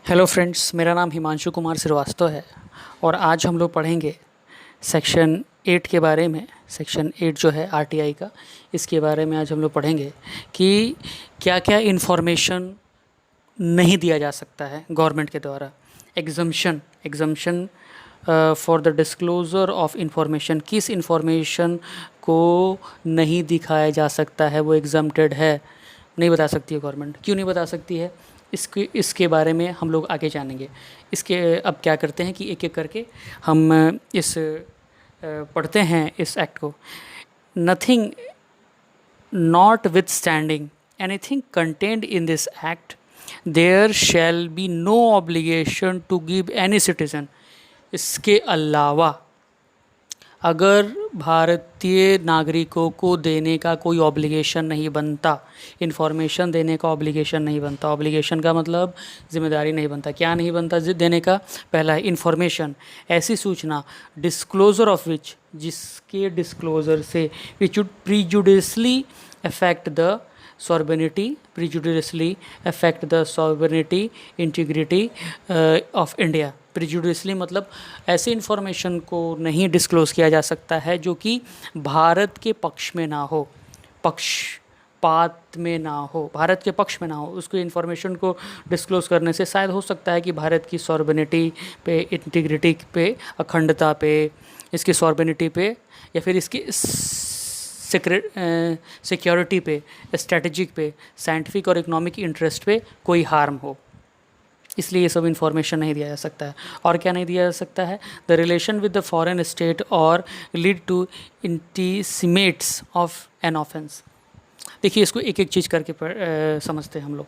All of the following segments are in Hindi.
हेलो फ्रेंड्स, मेरा नाम हिमांशु कुमार श्रीवास्तव है और आज हम लोग पढ़ेंगे सेक्शन 8 के बारे में। सेक्शन 8 जो है आरटीआई का, इसके बारे में आज हम लोग पढ़ेंगे कि क्या क्या इन्फॉर्मेशन नहीं दिया जा सकता है गवर्नमेंट के द्वारा। Exemption exemption for the disclosure of information, किस इंफॉर्मेशन को नहीं दिखाया जा सकता है, वो एग्जम्प्टेड है, नहीं बता सकती है गवर्नमेंट। क्यों नहीं बता सकती है, इसके बारे में हम लोग आगे जानेंगे। इसके अब क्या करते हैं कि एक एक करके हम पढ़ते हैं इस एक्ट को। Nothing notwithstanding anything contained in this act there shall be no obligation to give any citizen. इसके अलावा अगर भारतीय नागरिकों को देने का कोई ऑब्लिगेशन नहीं बनता, इन्फॉर्मेशन देने का ऑब्लिगेशन नहीं बनता। ऑब्लिगेशन का मतलब जिम्मेदारी नहीं बनता। क्या नहीं बनता देने का? पहला है इन्फॉर्मेशन, ऐसी सूचना, डिस्क्लोजर ऑफ विच, जिसके डिस्क्लोजर से which would prejudicially affect the sovereignty, prejudicially affect the sovereignty, integrity of India। Prejudicially मतलब ऐसे इन्फॉर्मेशन को नहीं डिस्क्लोज़ किया जा सकता है जो कि भारत के पक्ष में ना हो, पक्षपात में ना हो, भारत के पक्ष में ना हो। उसको इन्फॉर्मेशन को डिस्क्लोज़ करने से शायद हो सकता है कि भारत की सॉवरेनिटी पे, इंटीग्रिटी पे, अखंडता पे, इसकी सॉवरेनिटी पे, या फिर इसकी सिक्योरिटी पे, स्ट्रेटजिक पे, साइंटिफिक और इकोनॉमिक इंटरेस्ट पे कोई हार्म हो। इसलिए ये सब इन्फॉर्मेशन नहीं दिया जा सकता है। और क्या नहीं दिया जा सकता है? The relation with the foreign state और lead to incitements of an offence. देखिए, इसको एक एक चीज़ करके समझते हैं हम लोग।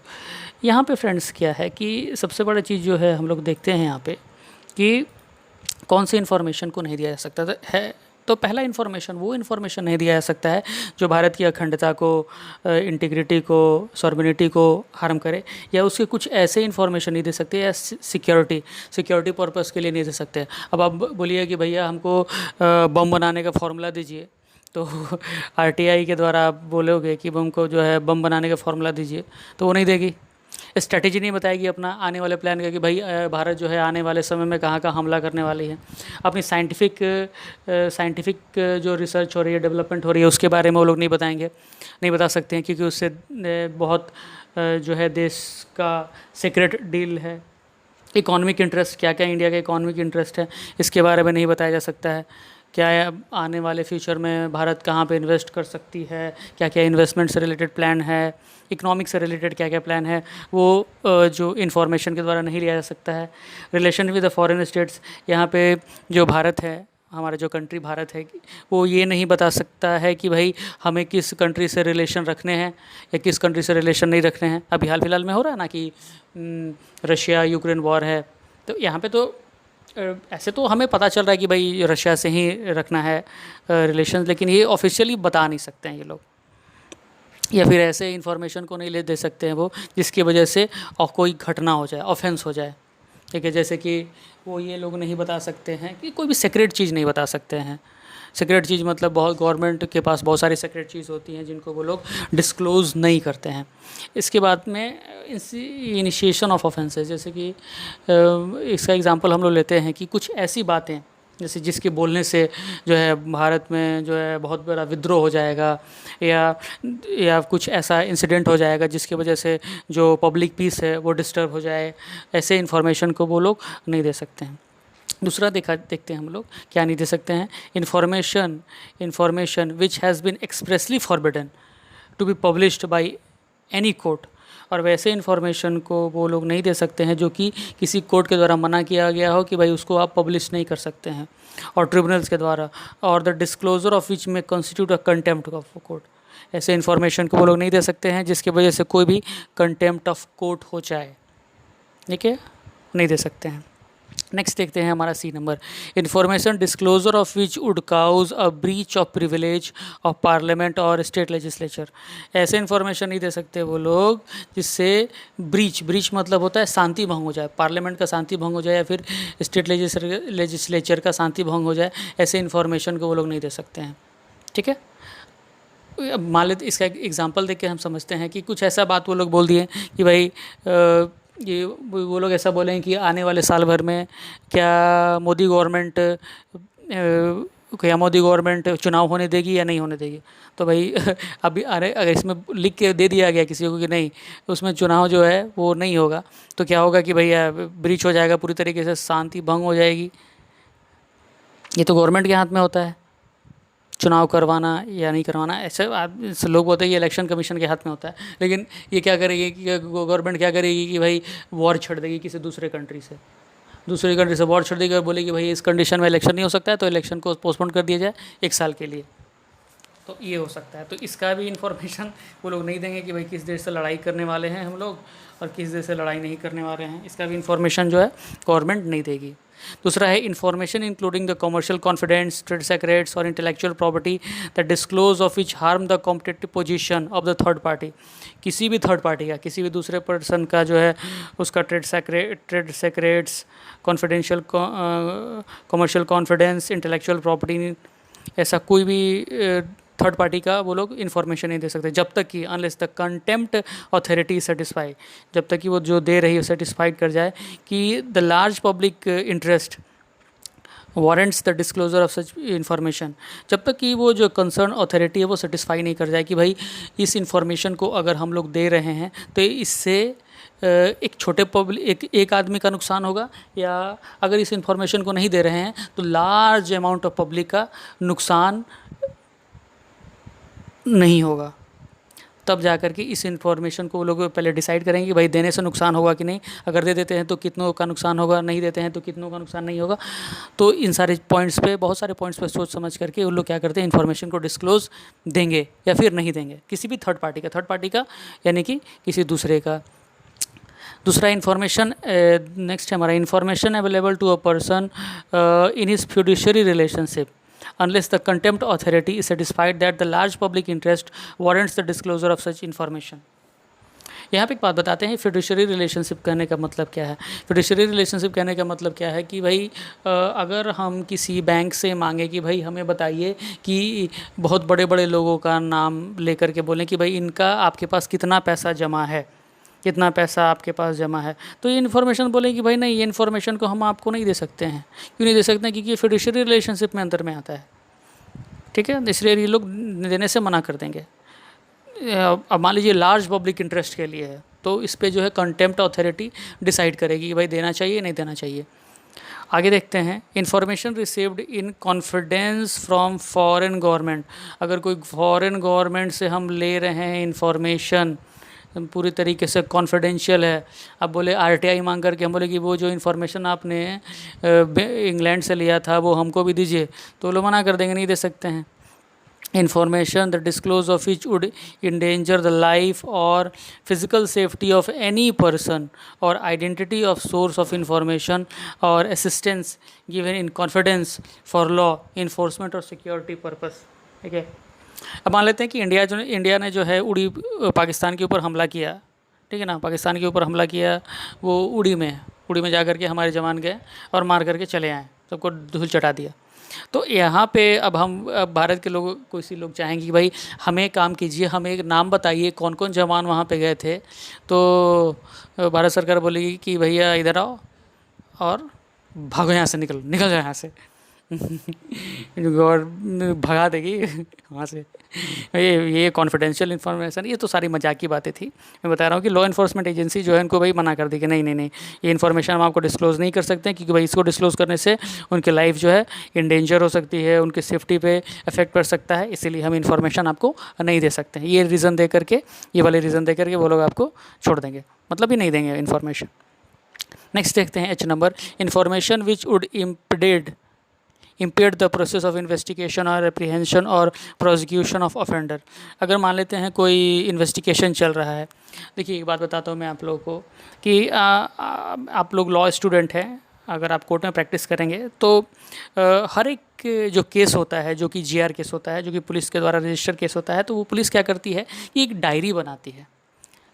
यहाँ पे फ्रेंड्स क्या है कि सबसे बड़ा चीज़ जो है हम लोग देखते हैं यहाँ पे कि कौन सी इन्फॉर्मेशन को नहीं दिया जा सकता है। तो पहला इन्फॉर्मेशन, वो इन्फॉर्मेशन नहीं दिया जा सकता है जो भारत की अखंडता को, इंटीग्रिटी को, सॉवरेनिटी को हार्म करे, या उसके कुछ ऐसे इन्फॉर्मेशन नहीं दे सकते, या सिक्योरिटी पर्पस के लिए नहीं दे सकते। अब आप बोलिए कि भैया हमको बम बनाने का फॉर्मूला दीजिए, तो आरटीआई के द्वारा आप बोलोगे कि हमको जो है बम बनाने का फॉर्मूला दीजिए, तो वो नहीं देगी। स्ट्रैटेजी नहीं बताएगी अपना आने वाले प्लान का कि भाई भारत जो है आने वाले समय में कहाँ कहाँ हमला करने वाली है। अपनी साइंटिफिक जो रिसर्च हो रही है, डेवलपमेंट हो रही है, उसके बारे में वो लोग नहीं बताएंगे, नहीं बता सकते हैं, क्योंकि उससे बहुत जो है देश का सीक्रेट डील है। इकोनॉमिक इंटरेस्ट, क्या क्या इंडिया का इकोनॉमिक इंटरेस्ट है, इसके बारे में नहीं बताया जा सकता है। क्या आने वाले फ्यूचर में भारत कहाँ पे इन्वेस्ट कर सकती है, क्या क्या इन्वेस्टमेंट से रिलेटेड प्लान है, इकोनॉमिक से रिलेटेड क्या क्या प्लान है, वो जो इन्फॉर्मेशन के द्वारा नहीं लिया जा सकता है। Relation with the foreign states, यहाँ पे जो भारत है, हमारा जो कंट्री भारत है, वो ये नहीं बता सकता है कि भाई हमें किस कंट्री से रिलेशन रखने हैं या किस कंट्री से रिलेशन नहीं रखने हैं। अभी हाल फिलहाल में हो रहा है ना कि रशिया यूक्रेन वॉर है, तो यहाँ पे तो ऐसे तो हमें पता चल रहा है कि भाई रशिया से ही रखना है रिलेशन, लेकिन ये ऑफिशियली बता नहीं सकते हैं ये लोग, या फिर ऐसे इन्फॉर्मेशन को नहीं ले दे सकते हैं वो जिसकी वजह से और कोई घटना हो जाए, ऑफेंस हो जाए। ठीक है, जैसे कि वो ये लोग नहीं बता सकते हैं कि कोई भी सीक्रेट चीज़ नहीं बता सकते हैं। सीक्रेट चीज़ मतलब बहुत गवर्नमेंट के पास बहुत सारी सीक्रेट चीज़ होती हैं जिनको वो लोग डिस्क्लोज़ नहीं करते हैं। इसके बाद में इनिशिएशन ऑफ ऑफेंसेस, जैसे कि इसका एग्जांपल हम लोग लेते हैं कि कुछ ऐसी बातें जैसे जिसके बोलने से जो है भारत में जो है बहुत बड़ा विद्रोह हो जाएगा, या कुछ ऐसा इंसिडेंट हो जाएगा जिसकी वजह से जो पब्लिक पीस है वो डिस्टर्ब हो जाए, ऐसे इन्फॉर्मेशन को वो लोग नहीं दे सकते हैं। दूसरा देखते हैं हम लोग क्या नहीं दे सकते हैं। Information which has been expressly forbidden to be published by any court. और वैसे इन्फॉर्मेशन को वो लोग नहीं दे सकते हैं जो कि किसी कोर्ट के द्वारा मना किया गया हो कि भाई उसको आप पब्लिश नहीं कर सकते हैं, और ट्रिब्यूनल्स के द्वारा, और द डिस्क्लोजर ऑफ विच में constitute a contempt of court. ऐसे इन्फॉर्मेशन को वो लोग नहीं दे सकते हैं जिसकी वजह से कोई भी कंटेम्प्ट ऑफ कोर्ट हो जाए। ठीक है, नहीं दे सकते हैं। नेक्स्ट देखते हैं हमारा C number, information disclosure of which would cause a breach of privilege of parliament और स्टेट लेजिस्लेचर। ऐसे इन्फॉर्मेशन नहीं दे सकते वो लोग जिससे ब्रीच मतलब होता है शांति भंग हो जाए, पार्लियामेंट का शांति भंग हो जाए या फिर स्टेट लेजिस्लेचर का शांति भंग हो जाए, ऐसे इन्फॉर्मेशन को वो लोग नहीं दे सकते हैं। ठीक है, मान लेते इसका एग्जांपल देख के हम समझते हैं कि कुछ ऐसा बात वो लोग बोल दिए कि भाई ये वो लोग ऐसा बोलें कि आने वाले साल भर में क्या मोदी गवर्नमेंट चुनाव होने देगी या नहीं होने देगी। तो भाई अभी अरे अगर इसमें लिख के दे दिया गया किसी को कि नहीं उसमें चुनाव जो है वो नहीं होगा, तो क्या होगा कि भैया ब्रीच हो जाएगा, पूरी तरीके से शांति भंग हो जाएगी। ये तो गवर्नमेंट के हाथ में होता है चुनाव करवाना या नहीं करवाना। ऐसे लोग बोलते हैं ये इलेक्शन कमीशन के हाथ में होता है, लेकिन ये क्या करेगी कि गवर्नमेंट क्या करेगी कि भाई वॉर छेड़ देगी किसी दूसरी कंट्री से वॉर छेड़ देगी और बोलेगी भाई इस कंडीशन में इलेक्शन नहीं हो सकता है, तो इलेक्शन को पोस्टपोन कर दिया जाए 1 साल के लिए। तो ये हो सकता है। तो इसका भी इन्फॉर्मेशन वो लोग नहीं देंगे कि भाई किस देश से लड़ाई करने वाले हैं हम लोग और किस देश से लड़ाई नहीं करने वाले हैं। इसका भी इन्फॉर्मेशन जो है गवर्नमेंट नहीं देगी। दूसरा है information including the commercial confidence, trade secrets और intellectual property the disclose of which harm the competitive position of the third party. किसी भी थर्ड पार्टी का, किसी भी दूसरे पर्सन का जो है उसका trade secrets, confidential, commercial confidence, intellectual property, ऐसा कोई भी थर्ड पार्टी का वो लोग इन्फॉर्मेशन नहीं दे सकते जब तक कि unless the contempt authority satisfy, जब तक कि वो जो दे रही है सेटिस्फाइड कर जाए कि the large public interest warrants the disclosure of such information. जब तक कि वो जो कंसर्न अथॉरिटी है वो सेटिस्फाई नहीं कर जाए कि भाई इस इन्फॉर्मेशन को अगर हम लोग दे रहे हैं तो इससे एक छोटे पब्लिक एक आदमी का नुकसान होगा, या अगर इस इन्फॉर्मेशन को नहीं दे रहे हैं तो लार्ज अमाउंट ऑफ पब्लिक का नुकसान नहीं होगा। तब जा कर के इस इन्फॉर्मेशन को वो लोग पहले डिसाइड करेंगे कि भाई देने से नुकसान होगा कि नहीं, अगर दे देते हैं तो कितनों का नुकसान होगा, नहीं देते हैं तो कितनों का नुकसान नहीं होगा। तो इन सारे पॉइंट्स पे, बहुत सारे पॉइंट्स पे सोच समझ करके वो लोग क्या करते हैं इन्फॉर्मेशन को डिस्क्लोज देंगे या फिर नहीं देंगे किसी भी थर्ड पार्टी का यानी कि किसी दूसरे का। दूसरा इन्फॉर्मेशन, नेक्स्ट है हमारा information available to a person in his fiduciary relationship unless the contempt authority is satisfied that the large public interest warrants the disclosure of such information। यहाँ पे एक बात बताते हैं फिड्यूशरी रिलेशनशिप कहने का मतलब क्या है। फिड्यूशरी रिलेशनशिप कहने का मतलब क्या है कि भाई अगर हम किसी बैंक से मांगे कि भाई हमें बताइए कि बहुत बड़े बड़े लोगों का नाम लेकर के बोलें कि भाई इनका आपके पास कितना पैसा जमा है, कितना पैसा आपके पास जमा है, तो ये इन्फॉर्मेशन बोले कि भाई नहीं ये इन्फॉर्मेशन को हम आपको नहीं दे सकते हैं। क्यों नहीं दे सकते हैं? क्योंकि ये फिड्यूशरी रिलेशनशिप में अंदर में आता है, ठीक है। इसलिए ये लोग देने से मना कर देंगे। अब मान लीजिए लार्ज पब्लिक इंटरेस्ट के लिए है तो इस पे जो है कंटेम्प्ट अथॉरिटी डिसाइड करेगी कि भाई देना चाहिए नहीं देना चाहिए। आगे देखते हैं information received in confidence from foreign government. अगर कोई फॉरेन गवर्नमेंट से हम ले रहे हैं इन्फॉर्मेशन पूरी तरीके से कॉन्फिडेंशियल है, अब बोले आरटीआई मांग करके हम बोले कि वो जो इन्फॉर्मेशन आपने इंग्लैंड से लिया था वो हमको भी दीजिए, तो लोग मना कर देंगे, नहीं दे सकते हैं। Information the disclose of which would endanger the life और physical safety of any person और identity of source of information और assistance given in confidence for law enforcement और सिक्योरिटी पर्पस। ठीक है, अब मान लेते हैं कि इंडिया ने जो है उड़ी पाकिस्तान के ऊपर हमला किया, ठीक है ना, पाकिस्तान के ऊपर हमला किया, वो उड़ी में जा कर के हमारे जवान गए और मार करके चले आए, सबको धूल चटा दिया। तो यहाँ पे अब भारत के लोग कोई लोग चाहेंगे कि भाई हमें काम कीजिए, हमें एक नाम बताइए कौन कौन जवान वहाँ पे गए थे, तो भारत सरकार बोलेगी कि भैया इधर आओ और भागो यहाँ से, निकल जाओ यहाँ से और भगा देगी वहाँ से। ये कॉन्फिडेंशियल इन्फॉर्मेशन, ये तो सारी मजाक की बातें थी। मैं बता रहा हूँ कि लॉ इन्फोर्समेंट एजेंसी जो है इनको भाई मना कर दी कि नहीं ये इन्फॉर्मेशन हम आपको डिस्क्लोज़ नहीं कर सकते हैं, क्योंकि भाई इसको डिस्क्लोज़ करने से उनकी लाइफ जो है इन डेंजर हो सकती है, उनकी सेफ्टी पे अफेक्ट पड़ सकता है, इसीलिए हम इन्फॉर्मेशन आपको नहीं दे सकते हैं। ये रीज़न दे करके, ये वाले रीज़न दे करके वो लोग आपको छोड़ देंगे, मतलब ही नहीं देंगे इन्फॉर्मेशन। नेक्स्ट देखते हैं H number, information which would impede the process of investigation or apprehension और prosecution of offender। अगर मान लेते हैं कोई इन्वेस्टिगेशन चल रहा है, देखिए एक बात बताता हूँ मैं आप लोगों को कि आप लोग लॉ स्टूडेंट हैं, अगर आप कोर्ट में प्रैक्टिस करेंगे तो हर एक जो केस होता है, जो कि GR केस होता है, जो कि पुलिस के द्वारा रजिस्टर केस होता है, तो वो पुलिस क्या करती है कि एक डायरी बनाती है।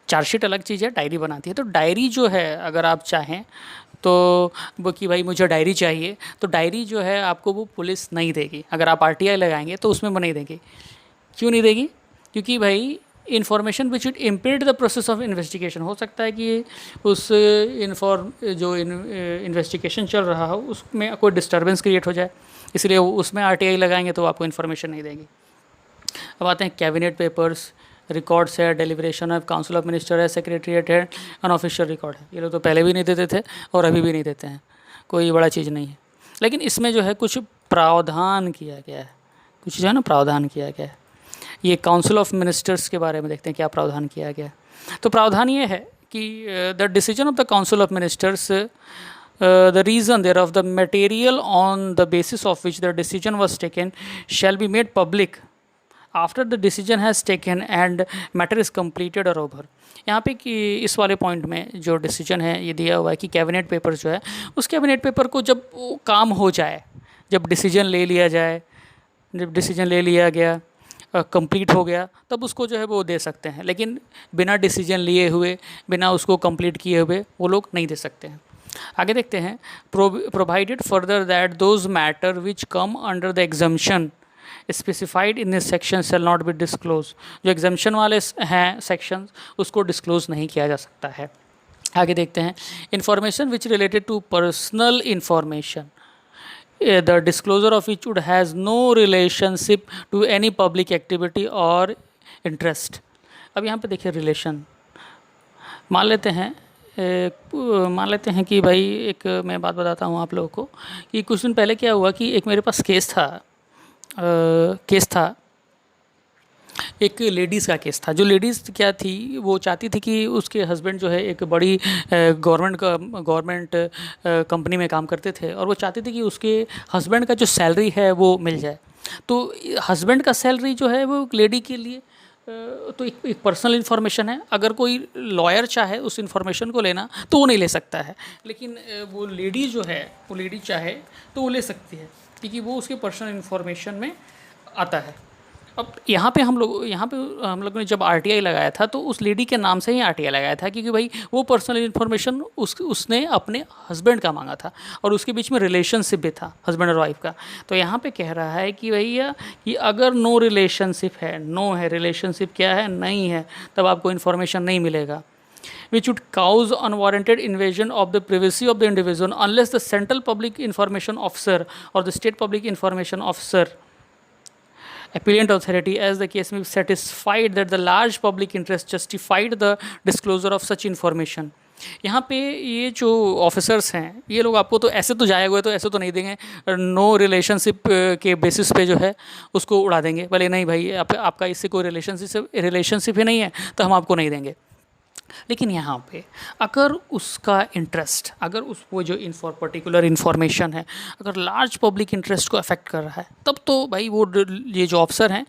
चार्जशीट अलग चीज़ है, डायरी बनाती है। तो डायरी जो है अगर आप चाहें तो वो कि भाई मुझे डायरी चाहिए, तो डायरी जो है आपको वो पुलिस नहीं देगी। अगर आप RTI लगाएंगे तो उसमें वो नहीं देगी। क्यों नहीं देगी? क्योंकि भाई information which it इम्पेड the process of investigation, हो सकता है कि उस जो इन्वेस्टिगेशन चल रहा हो उसमें कोई डिस्टर्बेंस क्रिएट हो जाए, इसलिए वो उसमें आरटीआई लगाएंगे तो आपको इन्फॉर्मेशन नहीं देंगे। अब आते हैं कैबिनेट पेपर्स, रिकॉर्ड्स है, डेलिब्रेशन है, काउंसिल ऑफ मिनिस्टर है, सेक्रेटरीट है, अनऑफिशियल रिकॉर्ड है। ये लोग तो पहले भी नहीं देते थे और अभी भी नहीं देते हैं, कोई बड़ा चीज़ नहीं है। लेकिन इसमें जो है कुछ प्रावधान किया गया है, कुछ जो है ना प्रावधान किया गया है। ये काउंसिल ऑफ मिनिस्टर्स के बारे में देखते हैं क्या प्रावधान किया गया है। तो प्रावधान ये है कि the decision of the council of ministers, the reason thereof, the material on the basis of which the decision was taken shall be made public after the decision has taken and matter is completed or over। यहाँ पे कि इस वाले पॉइंट में जो डिसीजन है ये दिया हुआ है कि कैबिनेट पेपर जो है उस कैबिनेट पेपर को जब वो काम हो जाए, जब डिसीजन ले लिया जाए, जब डिसीजन ले लिया गया, कंप्लीट हो गया, तब उसको जो है वो दे सकते हैं। लेकिन बिना डिसीजन लिए हुए, बिना उसको कंप्लीट किए हुए वो लोग नहीं दे सकते हैं। आगे देखते हैं, provided further that those matter which come under the exemption specified in this section shall not be disclose. जो एग्जम्पशन वाले हैं सेक्शन उसको डिस्क्लोज नहीं किया जा सकता है। आगे देखते हैं, information which related to personal information the disclosure of which would has no relationship to any public activity or interest। अब यहाँ पे देखिए रिलेशन, मान लेते हैं कि भाई एक मैं बात बताता हूँ आप लोगों को कि कुछ दिन पहले क्या हुआ कि एक मेरे पास केस था, एक लेडीज़ का केस था। जो लेडीज़ क्या थी, वो चाहती थी कि उसके हस्बैंड जो है एक बड़ी गवर्नमेंट कंपनी में काम करते थे और वो चाहती थी कि उसके हस्बैंड का जो सैलरी है वो मिल जाए। तो हस्बैंड का सैलरी जो है वो लेडी के लिए तो एक पर्सनल इन्फॉर्मेशन है। अगर कोई लॉयर चाहे उस इन्फॉर्मेशन को लेना तो वो नहीं ले सकता है, लेकिन वो लेडी जो है वो लेडी चाहे तो वो ले सकती है, क्योंकि वो उसके पर्सनल इन्फॉर्मेशन में आता है। अब यहाँ पे हम लोगों ने जब आरटीआई लगाया था तो उस लेडी के नाम से ही आरटीआई लगाया था, क्योंकि भाई वो पर्सनल इन्फॉर्मेशन उसने अपने हस्बैंड का मांगा था और उसके बीच में रिलेशनशिप भी था हस्बैंड और वाइफ का। तो यहाँ पे कह रहा है कि भैया कि अगर नो रिलेशनशिप है, नो है, रिलेशनशिप क्या है, नहीं है, तब आपको इन्फॉर्मेशन नहीं मिलेगा। which would cause unwarranted invasion of the privacy of the individual unless the central public information officer or the state public information officer appellant authority as the case may be satisfied that the large public interest justified the disclosure of such information। यहाँ पे ये जो ऑफिसर्स हैं ये लोग आपको तो ऐसे तो जाए हुए तो ऐसे तो नहीं देंगे, नो रिलेशनशिप के बेसिस पे जो है उसको उड़ा देंगे, भले नहीं भाई आपका इससे कोई रिलेशनशिप ही नहीं है तो हम आपको नहीं देंगे। लेकिन यहाँ पे अगर उसका इंटरेस्ट, अगर उस वो जो पर्टिकुलर इन्फॉर्मेशन है अगर लार्ज पब्लिक इंटरेस्ट को अफेक्ट कर रहा है, तब तो भाई वो ये जो ऑफिसर हैं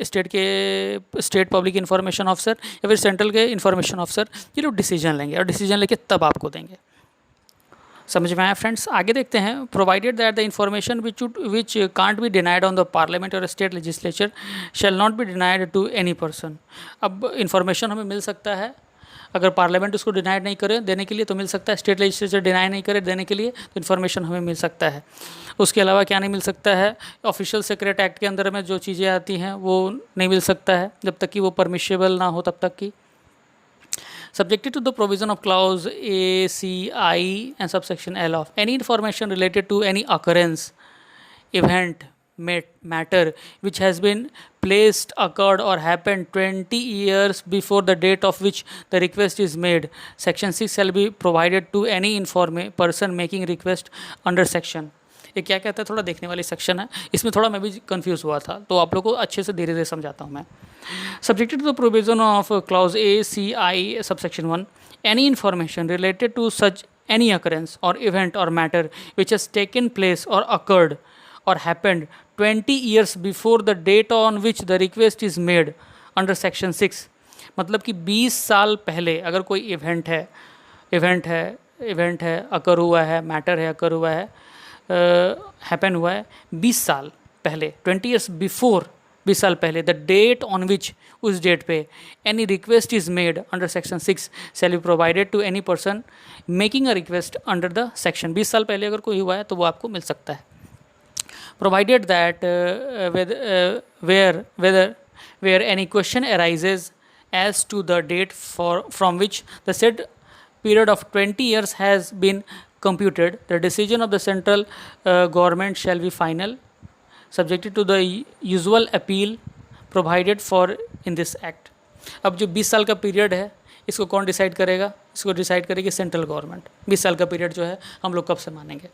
स्टेट पब्लिक इंफॉर्मेशन ऑफिसर या फिर सेंट्रल के इंफॉर्मेशन ऑफिसर, ये लोग डिसीजन लेंगे और डिसीजन लेके तब आपको देंगे। समझ में आया फ्रेंड्स? आगे देखते हैं, provided that the information which can't be denied on the Parliament और state legislature shall not be denied to any person. अब इंफॉर्मेशन हमें मिल सकता है, अगर पार्लियामेंट उसको डिनाइड नहीं करे देने के लिए तो मिल सकता है, स्टेट लेजिस्लेचर डिनाई नहीं करे देने के लिए तो इन्फॉर्मेशन हमें मिल सकता है। उसके अलावा क्या नहीं मिल सकता है, ऑफिशियल सीक्रेट एक्ट के अंदर में जो चीज़ें आती हैं वो नहीं मिल सकता है जब तक कि वो परमिशेबल ना हो तब तक की। Subjected to the provision of clause A, C, I and subsection L of any information related to any occurrence, event, matter which has been placed, occurred or happened 20 years before the date of which the request is made, section 6 shall be provided to any person making request under section। ये क्या कहता है, थोड़ा देखने वाली सेक्शन है, इसमें थोड़ा मैं भी कंफ्यूज हुआ था तो आप लोग को अच्छे से धीरे धीरे समझाता हूँ मैं। Subjected to the provision of clause A, C, I, subsection 1, any information related to such any occurrence or event or matter which has taken place or occurred or happened 20 years before the date on which the request is made under section 6, मतलब कि 20 साल पहले अगर कोई इवेंट है अकर हुआ है, मैटर है अकर हुआ है, हैपन हुआ है 20 साल पहले, 20 years before, 20 साल पहले, द डेट ऑन विच, उस डेट पे any request is made under section 6 shall be provided to any person making a request under the section. 20 साल पहले अगर कोई हुआ है तो वो आपको मिल सकता है। Provided that where any question arises as to the date from which the said period of 20 years has been computed, the decision of the central government shall be final, subjected to the usual appeal provided for in this act. अब जो 20 साल का पीरियड है इसको कौन डिसाइड करेगा? इसको डिसाइड करेगी सेंट्रल गवर्नमेंट। 20 साल का पीरियड जो है हम लोग कब से मानेंगे?